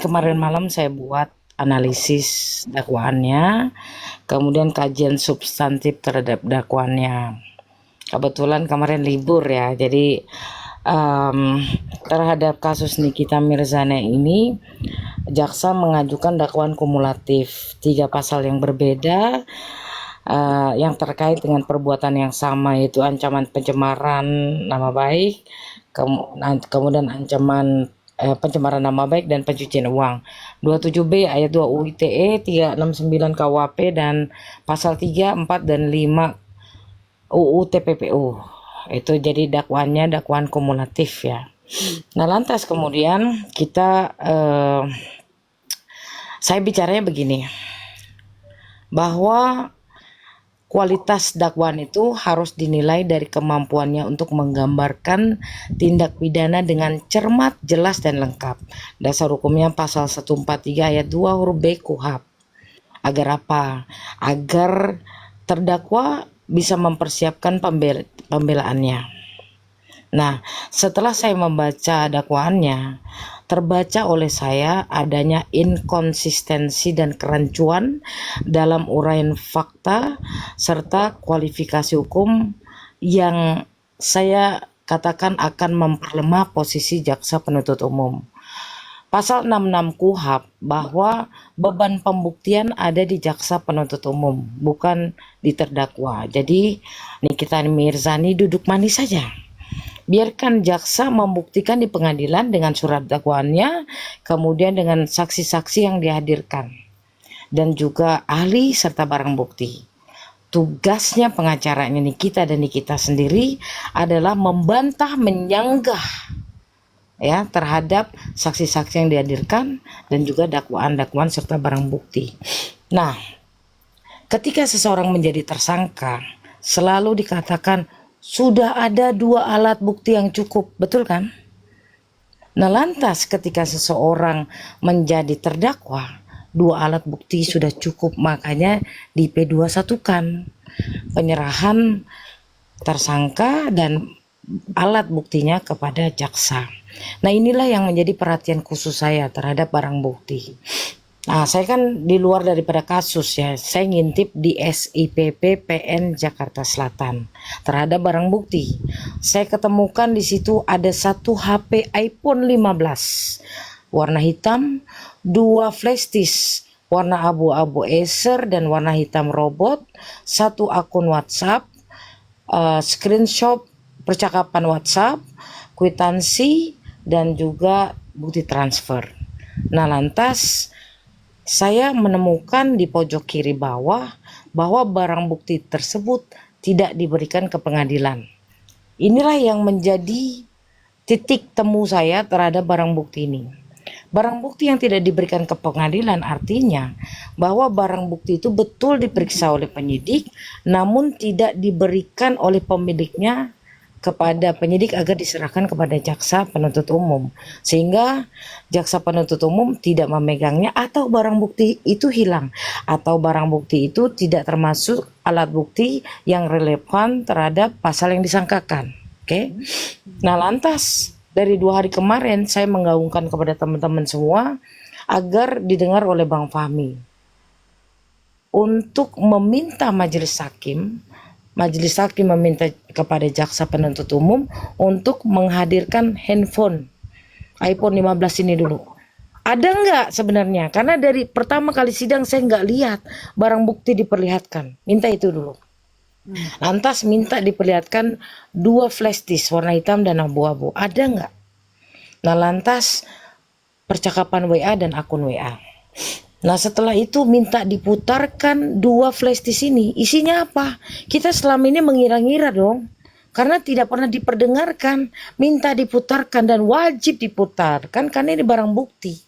kemarin malam saya buat analisis dakwaannya, kemudian kajian substantif terhadap dakwaannya. Kebetulan kemarin libur ya, jadi terhadap kasus Nikita Mirzani ini, jaksa mengajukan dakwaan kumulatif 3 pasal yang berbeda, yang terkait dengan perbuatan yang sama, yaitu ancaman pencemaran nama baik, kemudian ancaman pencemaran nama baik dan pencucian uang. 27B ayat 2 UU ITE, 369 KUHP, dan pasal 3, 4, dan 5 UU TPPU. Itu jadi dakwaannya dakwaan kumulatif ya. Nah, lantas kemudian saya bicaranya begini, bahwa kualitas dakwaan itu harus dinilai dari kemampuannya untuk menggambarkan tindak pidana dengan cermat, jelas, dan lengkap. Dasar hukumnya pasal 143 ayat 2 huruf B KUHP. Agar apa? Agar terdakwa bisa mempersiapkan pembelaannya. Nah, setelah saya membaca dakwaannya, terbaca oleh saya adanya inkonsistensi dan kerancuan dalam uraian fakta serta kualifikasi hukum yang saya katakan akan memperlemah posisi jaksa penuntut umum. Pasal 66 KUHP bahwa beban pembuktian ada di jaksa penuntut umum, bukan di terdakwa. Jadi Nikita Mirzani duduk manis saja. Biarkan jaksa membuktikan di pengadilan dengan surat dakwaannya, kemudian dengan saksi-saksi yang dihadirkan, dan juga ahli serta barang bukti. Tugasnya pengacaranya Nikita dan Nikita sendiri adalah membantah, menyanggah ya terhadap saksi-saksi yang dihadirkan dan juga dakwaan-dakwaan serta barang bukti. Nah, ketika seseorang menjadi tersangka, selalu dikatakan sudah ada 2 alat bukti yang cukup, betul kan? Nah, lantas ketika seseorang menjadi terdakwa, 2 alat bukti sudah cukup, makanya di P21-kan penyerahan tersangka dan alat buktinya kepada jaksa. Nah, inilah yang menjadi perhatian khusus saya terhadap barang bukti. Nah, saya kan di luar daripada kasus ya, saya ngintip di SIPP PN Jakarta Selatan terhadap barang bukti. Saya ketemukan di situ ada 1 HP iPhone 15 warna hitam, 2 flash disk warna abu-abu Acer dan warna hitam robot, 1 akun WhatsApp, screenshot percakapan WhatsApp, kwitansi, dan juga bukti transfer. Nah, lantas saya menemukan di pojok kiri bawah bahwa barang bukti tersebut tidak diberikan ke pengadilan. Inilah yang menjadi titik temu saya terhadap barang bukti ini. Barang bukti yang tidak diberikan ke pengadilan artinya bahwa barang bukti itu betul diperiksa oleh penyidik, namun tidak diberikan oleh pemiliknya kepada penyidik agar diserahkan kepada jaksa penuntut umum, sehingga jaksa penuntut umum tidak memegangnya, atau barang bukti itu hilang, atau barang bukti itu tidak termasuk alat bukti yang relevan terhadap pasal yang disangkakan. Oke. Nah, lantas dari 2 hari kemarin saya menggaungkan kepada teman-teman semua agar didengar oleh Bang Fahmi untuk meminta majelis hakim meminta kepada jaksa penuntut umum untuk menghadirkan handphone iPhone 15 ini dulu. Ada nggak sebenarnya? Karena dari pertama kali sidang saya nggak lihat barang bukti diperlihatkan. Minta itu dulu. Lantas minta diperlihatkan 2 flash disk warna hitam dan abu-abu. Ada nggak? Nah, lantas percakapan WA dan akun WA. Nah, setelah itu minta diputarkan 2 flash disk ini. Isinya apa? Kita selama ini mengira-ngira dong. Karena tidak pernah diperdengarkan. Minta diputarkan dan wajib diputarkan karena ini barang bukti.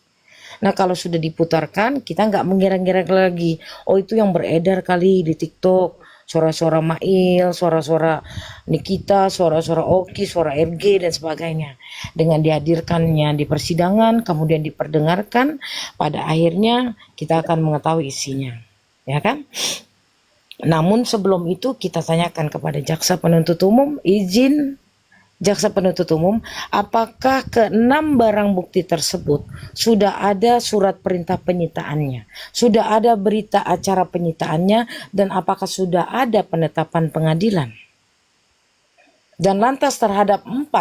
Nah, kalau sudah diputarkan, kita nggak mengira-ngira lagi. Oh, itu yang beredar kali di TikTok. Suara-suara Mail, suara-suara Nikita, suara-suara Oki, suara RG, dan sebagainya. Dengan dihadirkannya di persidangan, kemudian diperdengarkan, pada akhirnya kita akan mengetahui isinya. Ya kan? Namun sebelum itu kita tanyakan kepada jaksa penuntut umum izin Jaksa penuntut umum, apakah keenam barang bukti tersebut sudah ada surat perintah penyitaannya, sudah ada berita acara penyitaannya, dan apakah sudah ada penetapan pengadilan? Dan lantas terhadap 4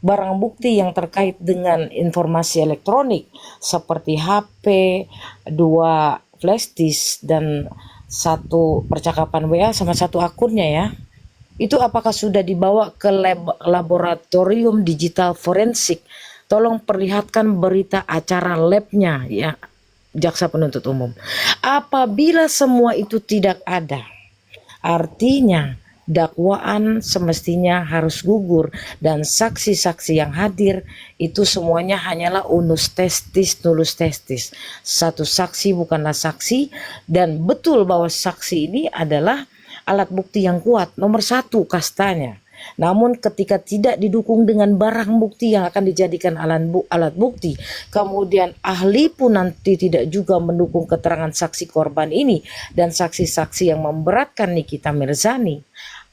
barang bukti yang terkait dengan informasi elektronik seperti HP, 2 flash disk, dan 1 percakapan WA sama 1 akunnya ya. Itu apakah sudah dibawa ke laboratorium digital forensik? Tolong perlihatkan berita acara labnya ya, jaksa penuntut umum. Apabila semua itu tidak ada, artinya dakwaan semestinya harus gugur dan saksi-saksi yang hadir itu semuanya hanyalah unus testis nullus testis. Satu saksi bukanlah saksi, dan betul bahwa saksi ini adalah alat bukti yang kuat, nomor 1 kastanya. Namun ketika tidak didukung dengan barang bukti yang akan dijadikan alat bukti, kemudian ahli pun nanti tidak juga mendukung keterangan saksi korban ini dan saksi-saksi yang memberatkan Nikita Mirzani,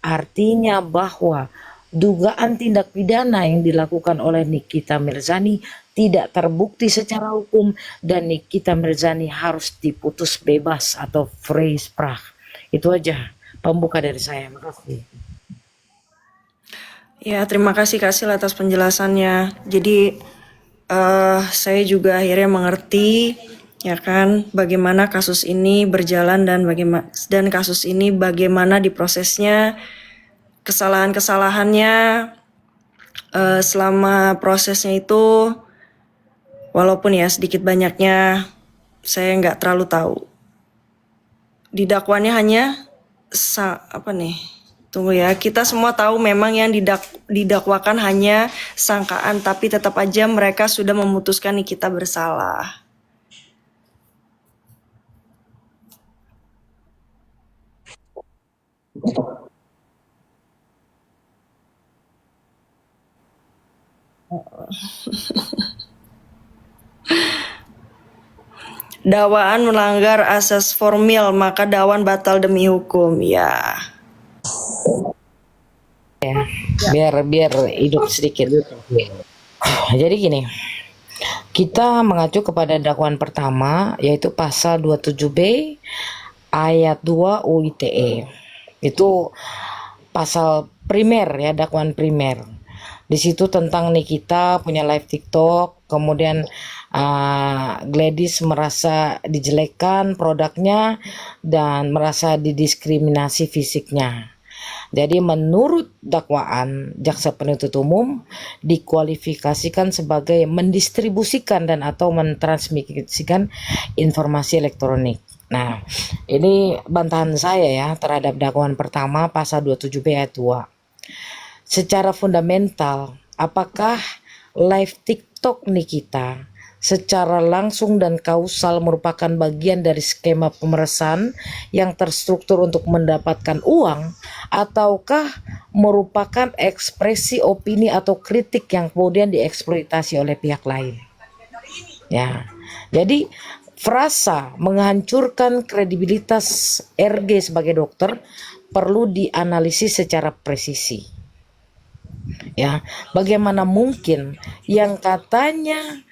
artinya bahwa dugaan tindak pidana yang dilakukan oleh Nikita Mirzani tidak terbukti secara hukum dan Nikita Mirzani harus diputus bebas atau vrijspraak. Itu aja pembuka dari saya. Makasih. Ya, terima kasih Kak Sil atas penjelasannya. Jadi saya juga akhirnya mengerti ya kan bagaimana kasus ini berjalan dan kasus ini bagaimana diprosesnya, kesalahan-kesalahannya selama prosesnya itu, walaupun ya sedikit banyaknya saya nggak terlalu tahu. Didakwannya hanya Tunggu ya, kita semua tahu memang yang didakwakan hanya sangkaan, tapi tetap aja mereka sudah memutuskan Nikita bersalah. Dakwaan melanggar asas formil, maka dakwaan batal demi hukum. Ya. Biar hidup sedikit. Jadi gini, kita mengacu kepada dakwaan pertama yaitu pasal 27B ayat 2 UITE. Itu pasal primer ya, dakwaan primer. Di situ tentang Nikita punya live TikTok, kemudian Gladys merasa dijelekkan produknya dan merasa didiskriminasi fisiknya. Jadi menurut dakwaan jaksa penuntut umum dikualifikasikan sebagai mendistribusikan dan atau mentransmisikan informasi elektronik. Nah, ini bantahan saya ya terhadap dakwaan pertama pasal 27B ayat 2. Secara fundamental, apakah live TikTok Nikita secara langsung dan kausal merupakan bagian dari skema pemerasan yang terstruktur untuk mendapatkan uang, ataukah merupakan ekspresi opini atau kritik yang kemudian dieksploitasi oleh pihak lain? Ya, jadi frasa menghancurkan kredibilitas RG sebagai dokter perlu dianalisis secara presisi. Ya, bagaimana mungkin yang katanya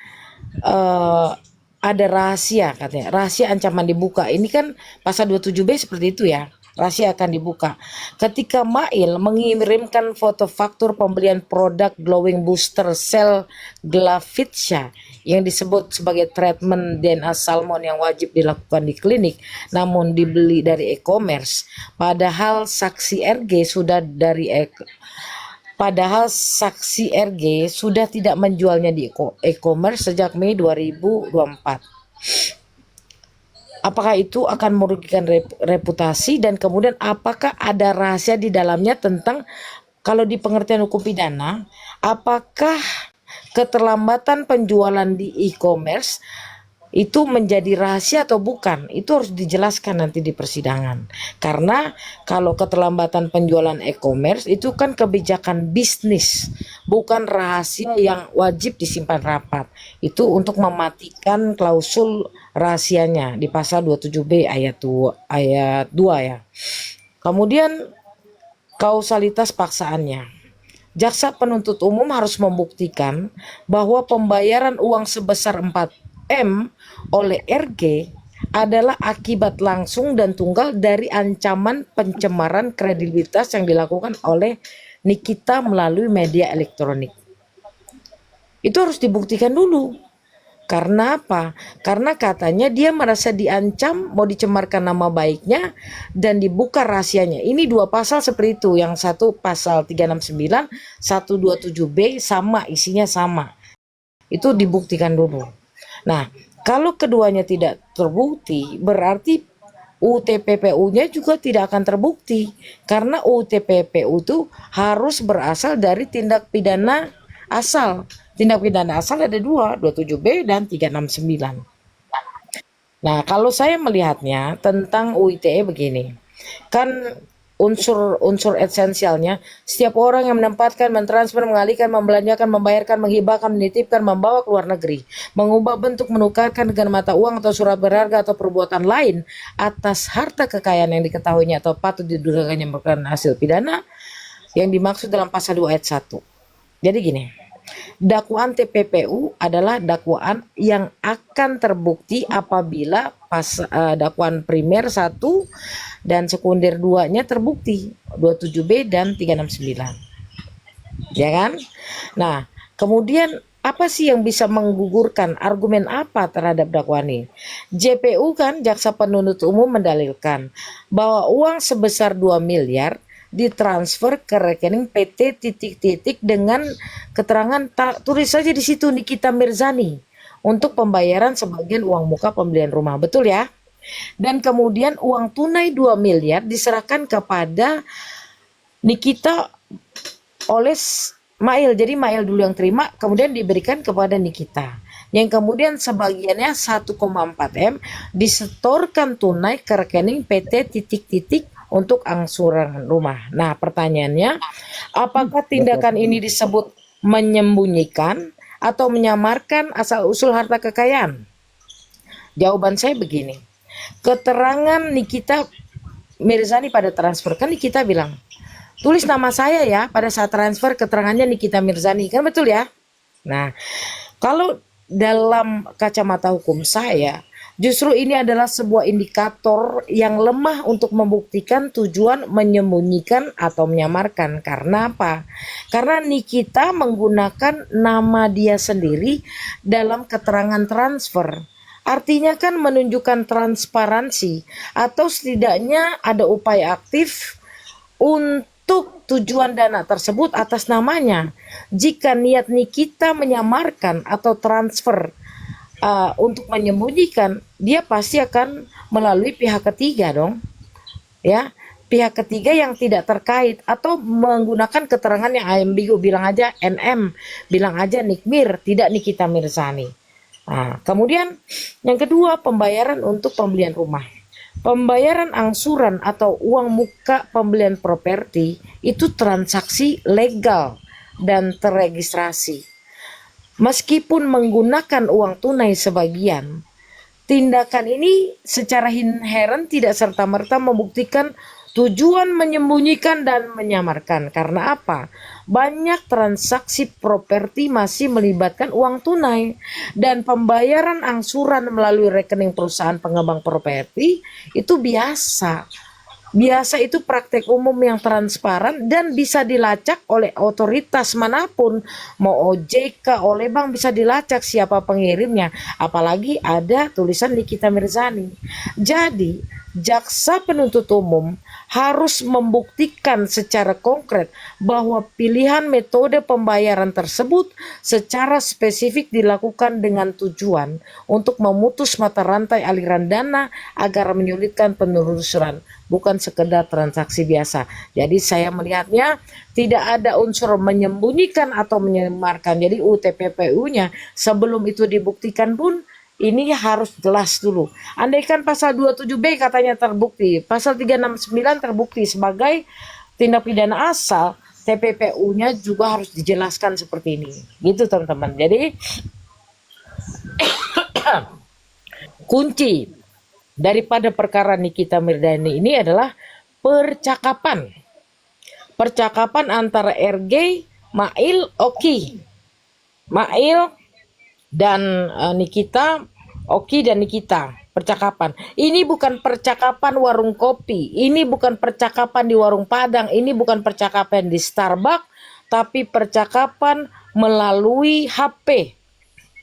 ada rahasia, katanya rahasia ancaman dibuka, ini kan pasal 27B seperti itu ya, rahasia akan dibuka. Ketika Mail mengirimkan foto faktur pembelian produk glowing booster sel Glavitsha yang disebut sebagai treatment DNA salmon yang wajib dilakukan di klinik namun dibeli dari e-commerce, padahal saksi RG sudah tidak menjualnya di e-commerce sejak Mei 2024. Apakah itu akan merugikan reputasi, dan kemudian apakah ada rahasia di dalamnya tentang, kalau di pengertian hukum pidana, apakah keterlambatan penjualan di e-commerce itu menjadi rahasia atau bukan? Itu harus dijelaskan nanti di persidangan. Karena kalau keterlambatan penjualan e-commerce itu kan kebijakan bisnis, bukan rahasia yang wajib disimpan rapat. Itu untuk mematikan klausul rahasianya di pasal 27B ayat 2 ya. Kemudian kausalitas paksaannya. jaksa penuntut umum harus membuktikan bahwa pembayaran uang sebesar 4M oleh RG adalah akibat langsung dan tunggal dari ancaman pencemaran kredibilitas yang dilakukan oleh Nikita melalui media elektronik. Itu harus dibuktikan dulu. Karena apa? Karena katanya dia merasa diancam, mau dicemarkan nama baiknya dan dibuka rahasianya. Ini dua pasal seperti itu. Yang satu pasal 369, 127B sama, isinya sama. Itu dibuktikan dulu. Nah, kalau keduanya tidak terbukti, berarti UTPPU-nya juga tidak akan terbukti. Karena UTPPU itu harus berasal dari tindak pidana asal. Tindak pidana asal ada dua, 27B dan 369. Nah, kalau saya melihatnya tentang UITE begini, kan unsur esensialnya setiap orang yang menempatkan, mentransfer, mengalihkan, membelanjakan, membayarkan, menghibahkan, menitipkan, membawa ke luar negeri, mengubah bentuk, menukarkan dengan mata uang atau surat berharga atau perbuatan lain atas harta kekayaan yang diketahuinya atau patut didugakannya merupakan hasil pidana yang dimaksud dalam pasal 2 ayat 1. Jadi gini, dakwaan TPPU adalah dakwaan yang akan terbukti apabila dakwaan primer 1 dan sekunder 2-nya terbukti 27B dan 369. Ya kan? Nah, kemudian apa sih yang bisa menggugurkan argumen apa terhadap dakwaan ini? JPU kan, jaksa penuntut umum mendalilkan bahwa uang sebesar 2 miliar ditransfer ke rekening PT titik-titik dengan keterangan tulis saja di situ Nikita Mirzani untuk pembayaran sebagian uang muka pembelian rumah, betul ya? Dan kemudian uang tunai 2 miliar diserahkan kepada Nikita oleh Mail. Jadi Mail dulu yang terima, kemudian diberikan kepada Nikita. Yang kemudian sebagiannya 1,4M disetorkan tunai ke rekening PT titik-titik untuk angsuran rumah. Nah, pertanyaannya, apakah tindakan ini disebut menyembunyikan atau menyamarkan asal-usul harta kekayaan? Jawaban saya begini. Keterangan Nikita Mirzani pada transfer, kan Nikita bilang, tulis nama saya ya pada saat transfer, keterangannya Nikita Mirzani, kan betul ya? Nah, kalau dalam kacamata hukum saya, justru ini adalah sebuah indikator yang lemah untuk membuktikan tujuan menyembunyikan atau menyamarkan. Karena apa? Karena Nikita menggunakan nama dia sendiri dalam keterangan transfer. Artinya kan menunjukkan transparansi atau setidaknya ada upaya aktif untuk tujuan dana tersebut atas namanya. Jika niat Nikita menyamarkan atau transfer untuk menyembunyikan, dia pasti akan melalui pihak ketiga dong, ya, pihak ketiga yang tidak terkait atau menggunakan keterangan yang ambigu, bilang aja NM, bilang aja Nikmir, tidak Nikita Mirzani. Nah, kemudian yang kedua, pembayaran untuk pembelian rumah. Pembayaran angsuran atau uang muka pembelian properti itu transaksi legal dan terregistrasi. Meskipun menggunakan uang tunai sebagian, tindakan ini secara inheren tidak serta-merta membuktikan tujuan menyembunyikan dan menyamarkan. Karena apa? Banyak transaksi properti masih melibatkan uang tunai, dan pembayaran angsuran melalui rekening perusahaan pengembang properti itu biasa. Biasa, itu praktek umum yang transparan dan bisa dilacak oleh otoritas manapun, mau OJK, oleh bank, bisa dilacak siapa pengirimnya, apalagi ada tulisan Nikita Mirzani. Jadi jaksa penuntut umum harus membuktikan secara konkret bahwa pilihan metode pembayaran tersebut secara spesifik dilakukan dengan tujuan untuk memutus mata rantai aliran dana agar menyulitkan penelusuran, bukan sekedar transaksi biasa. Jadi saya melihatnya tidak ada unsur menyembunyikan atau menyamarkan. Jadi UTPPU-nya sebelum itu dibuktikan pun ini harus jelas dulu. Andaikan pasal 27B katanya terbukti, pasal 369 terbukti sebagai tindak pidana asal, TPPU-nya juga harus dijelaskan seperti ini. Gitu teman-teman. Jadi kunci daripada perkara Nikita Mirzani ini adalah percakapan. Percakapan antara RG Mail, Oki. Mail dan Nikita, Oki dan Nikita, percakapan. Ini bukan percakapan warung kopi, ini bukan percakapan di warung Padang, ini bukan percakapan di Starbucks, tapi percakapan melalui HP.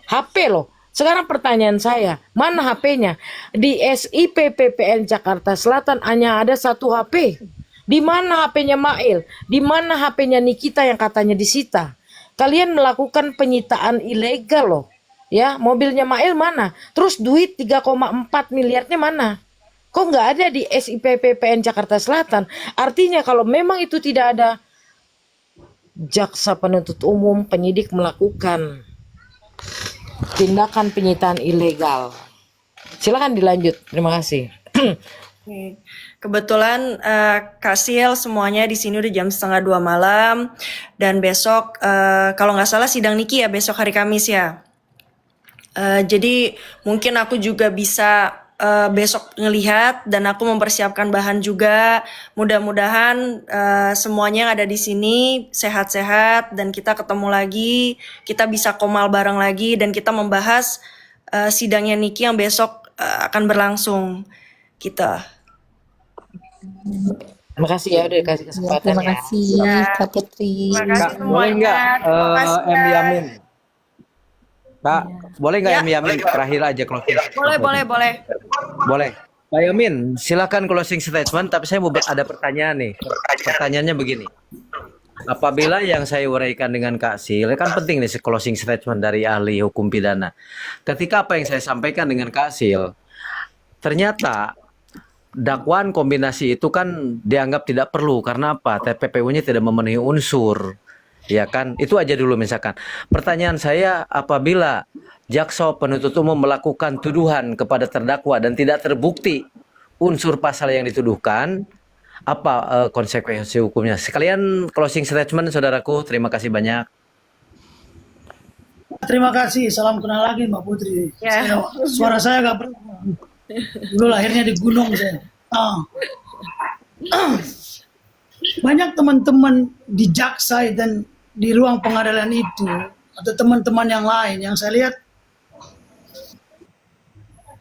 HP loh. Sekarang pertanyaan saya, mana HP-nya? Di SIPPPN Jakarta Selatan hanya ada satu HP. Di mana HP-nya Mail? Di mana HP-nya Nikita yang katanya disita? Kalian melakukan penyitaan ilegal loh. Ya, mobilnya Mail mana? Terus duit 3,4 miliarnya mana? Kok nggak ada di SIPPPN Jakarta Selatan? Artinya kalau memang itu tidak ada, jaksa penuntut umum, penyidik melakukan tindakan penyitaan ilegal. Silakan dilanjut. Terima kasih. Oke. Kebetulan Kasil semuanya di sini udah jam 1:30 malam dan besok kalau nggak salah sidang Niki ya besok hari Kamis ya. Jadi mungkin aku juga bisa besok ngelihat dan aku mempersiapkan bahan juga. Mudah-mudahan semuanya yang ada di sini sehat-sehat dan kita ketemu lagi, kita bisa komal bareng lagi dan kita membahas sidangnya Niki yang besok akan berlangsung. Kita. Terima kasih ya udah dikasih kesempatan Terima ya. kasih Kak Putri. Terima kasih Kak, boleh semuanya. nggak Terima kasih M. ya. Yamin? Kak, boleh nggak Ya. M. Yamin terakhir aja closing? Boleh. Boleh. Pak Yamin, silakan closing statement. Tapi saya mau ada pertanyaan nih. Pertanyaannya begini. Apabila yang saya uraikan dengan Kak Sil, kan penting nih closing statement dari ahli hukum pidana. Ketika apa yang saya sampaikan dengan Kak Sil, ternyata dakwaan kombinasi itu kan dianggap tidak perlu karena apa? TPPU-nya tidak memenuhi unsur, ya kan? Itu aja dulu misalkan. Pertanyaan saya, apabila jaksa penuntut umum melakukan tuduhan kepada terdakwa dan tidak terbukti unsur pasal yang dituduhkan, apa konsekuensi hukumnya? Sekalian closing statement, saudaraku. Terima kasih banyak. Terima kasih, salam kenal lagi Mbak Putri. Ya. Suara saya agak berat. Dulu lahirnya di gunung saya. Banyak teman-teman di jaksa dan di ruang pengadilan itu atau teman-teman yang lain yang saya lihat.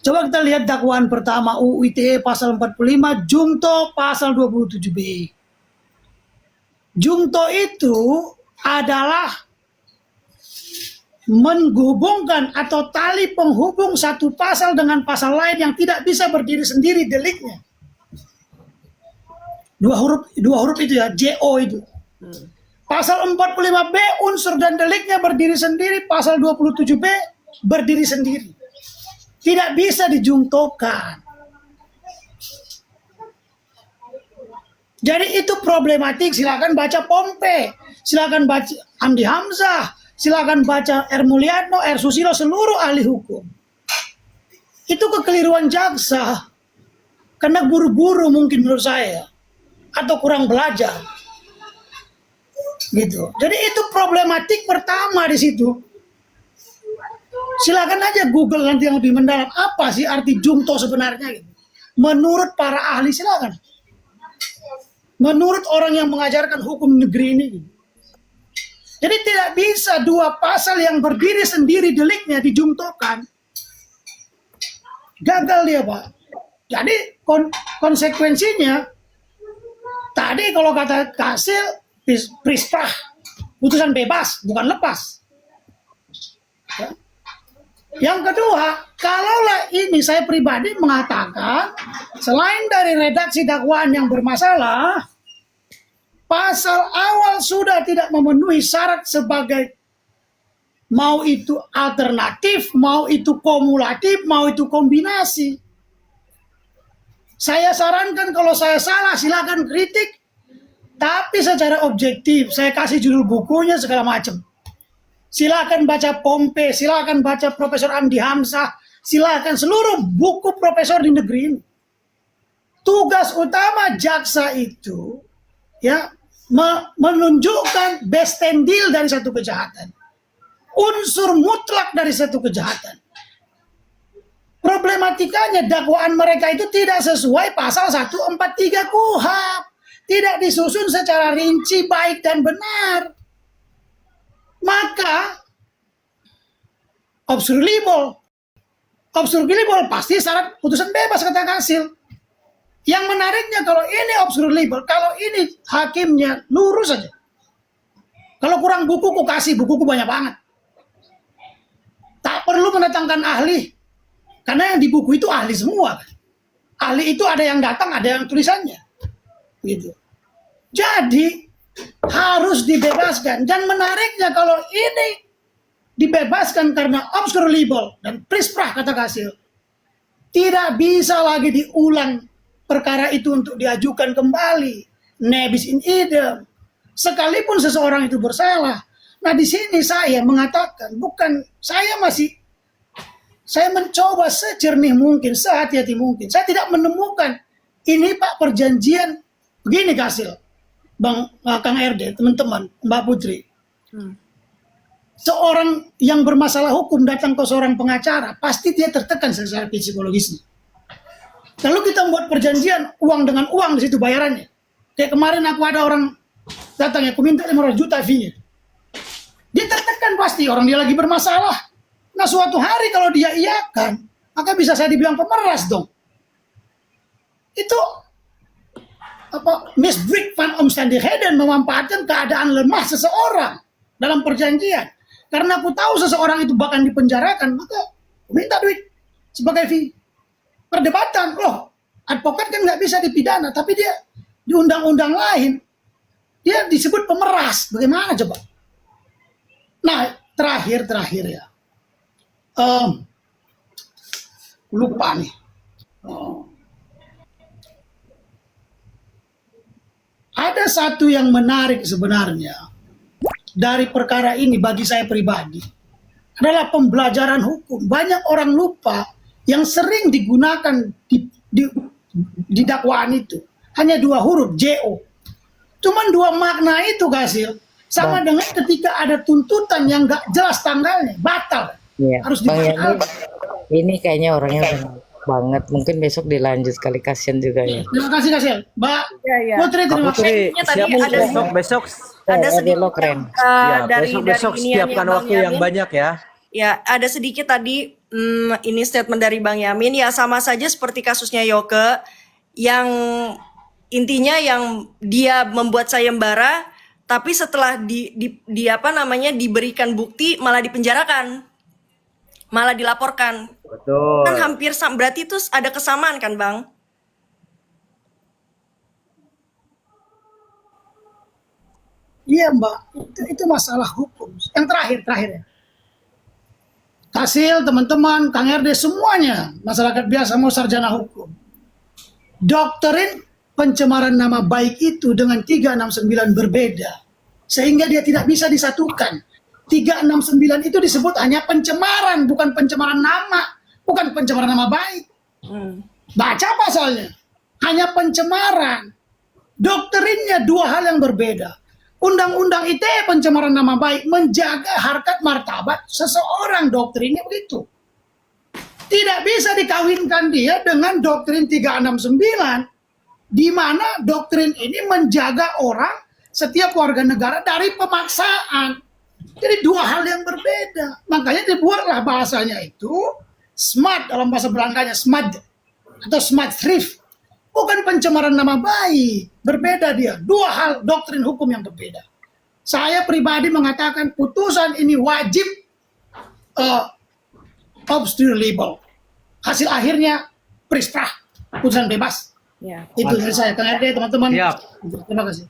Coba kita lihat dakwaan pertama UU ITE pasal 45, Jungto pasal 27B. Jungto itu adalah menghubungkan atau tali penghubung satu pasal dengan pasal lain yang tidak bisa berdiri sendiri deliknya. Dua huruf itu ya, JO itu. Pasal 45B unsur dan deliknya berdiri sendiri, pasal 27B berdiri sendiri. Tidak bisa dijungtokan. Jadi itu problematik, silakan baca Pompe, silakan baca Hamdi Hamzah, silakan baca R. Mulyadno, R. Susilo, seluruh ahli hukum. Itu kekeliruan jaksa. Karena buru-buru mungkin menurut saya. Atau kurang belajar. Gitu. Jadi itu problematik pertama di situ. Silakan aja Google nanti yang lebih mendalam. Apa sih arti jungto sebenarnya? Gitu. Menurut para ahli silakan. Menurut orang yang mengajarkan hukum negeri ini. Gitu. Jadi tidak bisa dua pasal yang berdiri sendiri deliknya dijungtokan. Gagal dia Pak. Jadi konsekuensinya tadi kalau kata Kasil prisprah, putusan bebas bukan lepas. Ya. Yang kedua, kalaulah ini saya pribadi mengatakan selain dari redaksi dakwaan yang bermasalah, pasal awal sudah tidak memenuhi syarat sebagai mau itu alternatif, mau itu kumulatif, mau itu kombinasi. Saya sarankan kalau saya salah silakan kritik, tapi secara objektif saya kasih judul bukunya segala macam. Silakan baca Pompe, silakan baca Profesor Hamdi Hamzah, silakan seluruh buku profesor di negeri ini. Tugas utama jaksa itu ya menunjukkan best and deal dari satu kejahatan. Unsur mutlak dari satu kejahatan. Problematikanya dakwaan mereka itu tidak sesuai pasal 143 KUHP. Tidak disusun secara rinci, baik dan benar. maka obstruable pasti syarat putusan bebas kata Kasil. Yang menariknya kalau ini obstruable, kalau ini hakimnya lurus saja. Kalau kurang buku, ku kasih bukuku banyak banget. Tak perlu mendatangkan ahli, karena yang di buku itu ahli semua. Ahli itu ada yang datang, ada yang tulisannya, gitu. Jadi harus dibebaskan. Dan menariknya kalau ini dibebaskan karena obscurable dan prisprah kata Kasil, tidak bisa lagi diulang perkara itu untuk diajukan kembali nebis in idem sekalipun seseorang itu bersalah. Nah di sini saya mengatakan saya mencoba sejernih mungkin, sehati-hati mungkin. Saya tidak menemukan ini Pak perjanjian begini Kasil, Kang RD, teman-teman, Mbak Putri. Seorang yang bermasalah hukum datang ke seorang pengacara, pasti dia tertekan secara psikologisnya. Lalu kita membuat perjanjian uang dengan uang di situ bayarannya. Kayak kemarin aku ada orang datang, aku minta 500 juta fee-nya. Dia tertekan pasti, orang dia lagi bermasalah. Nah suatu hari kalau dia iakan, maka bisa saya dibilang pemeras dong. Itu misbruik van omstandigheden, memanfaatkan keadaan lemah seseorang dalam perjanjian. Karena aku tahu seseorang itu bahkan dipenjarakan, maka aku minta duit sebagai fee. Perdebatan, loh, advokat kan nggak bisa dipidana, tapi dia di undang-undang lain, dia disebut pemeras. Bagaimana coba? Nah, terakhir ya. Lupa nih. Ada satu yang menarik sebenarnya dari perkara ini bagi saya pribadi adalah pembelajaran hukum. Banyak orang lupa yang sering digunakan di dakwaan itu hanya 2 huruf JO. Cuman 2 makna itu Kasil sama dengan ketika ada tuntutan yang nggak jelas tanggalnya batal. Iya, Harus Bang Yani, dibatalkan. ini kayaknya orangnya benar banget. Mungkin besok dilanjut kali, kasihan juga ya. Terima kasih Kasil. Mbak Ya. Putri Mbak terima kasih. Putri, Tadi siap ada besok ada Oh, sedikit lo keren. ya, dari besok iniannya siapkan Bang waktu yang Yamin. banyak ya. Ya, ada sedikit tadi ini statement dari Bang Yamin. Ya sama saja seperti kasusnya Yoke yang intinya yang dia membuat sayembara, tapi setelah diberikan bukti malah dipenjarakan, malah dilaporkan. Betul. Kan hampir berarti itu ada kesamaan kan, Bang? Iya Mbak, itu masalah hukum. Yang terakhir ya. Kasil, teman-teman, Kang RD, semuanya masyarakat biasa mau sarjana hukum. Doktrin pencemaran nama baik itu dengan 369 berbeda. Sehingga dia tidak bisa disatukan. 369 itu disebut hanya pencemaran, bukan pencemaran nama, bukan pencemaran nama baik. Baca pasalnya. Hanya pencemaran. Doktrinnya 2 hal yang berbeda. Undang-undang ITE pencemaran nama baik menjaga harkat martabat seseorang, doktrinnya begitu. Tidak bisa dikawinkan dia dengan doktrin 369 di mana doktrin ini menjaga orang, setiap warga negara dari pemaksaan. Jadi 2 hal yang berbeda. Makanya dibuatlah bahasanya itu smart, dalam bahasa Belangkanya smart atau smart thrift. Bukan pencemaran nama baik, berbeda dia. 2 hal doktrin hukum yang berbeda. Saya pribadi mengatakan putusan ini wajib obstruable. Hasil akhirnya prisprah, putusan bebas. Ya. Itu dari saya, Kang RD, teman-teman. Siap. Terima kasih.